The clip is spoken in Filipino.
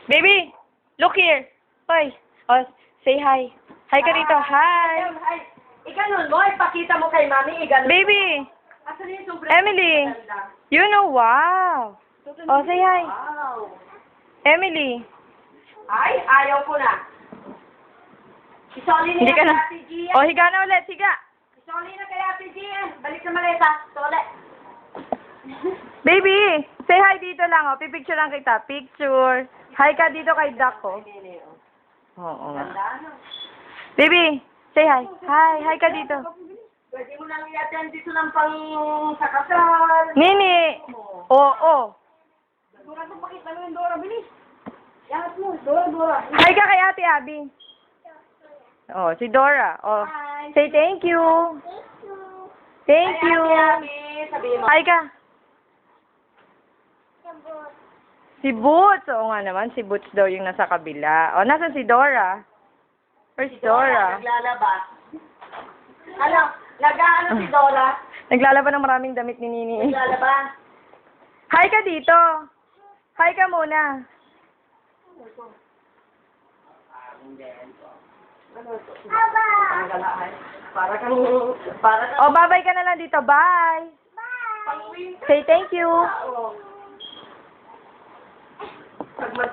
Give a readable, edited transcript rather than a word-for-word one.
Baby, look here. Hoy. Oh, say hi. Hi ka dito. Hi. Ay, iganon mo, ipakita mo kay mami, iganon. Baby, Asan yung sombrero? Emily. You know, wow. Oh, say hi. Wow. Emily. Ay, ayaw ko na. Isoli Hindi na ka kay na. Ate Gia. Oh, higa na ulit. Higa. Isoli na kay Ate Gia. Balik sa maleta. Sole. Baby, say hi dito lang. Oh, pipicture lang kita. Picture. Hi ka dito kay Doc, oh. Oo nga. Ganda, no? Baby, say hi. Hi. Hi ka dito. Pwede mo lang i-attend dito ng pang sa kasal. Nini. Oo. Dora, pakita mo yung Dora, bilis. Yangat mo, Dora. Hi ka kay Ate Abby. Oh, si Dora. Oh, Hi. say thank you. Thank you. Sabihin mo. Hi ka. Si Boots. Oo nga naman, si Boots daw yung nasa kabila. Oh, nasan si Dora? Where's Dora? Naglalaba. Ano? Nag-ano si Dora? Naglalaban ng maraming damit ni Nini. Naglalaba. Hi ka dito. Hi ka muna. Ano ito? Para kang... Para kang... Oh, bye-bye ka na lang dito. Bye. Pang-win. Say thank you. Pag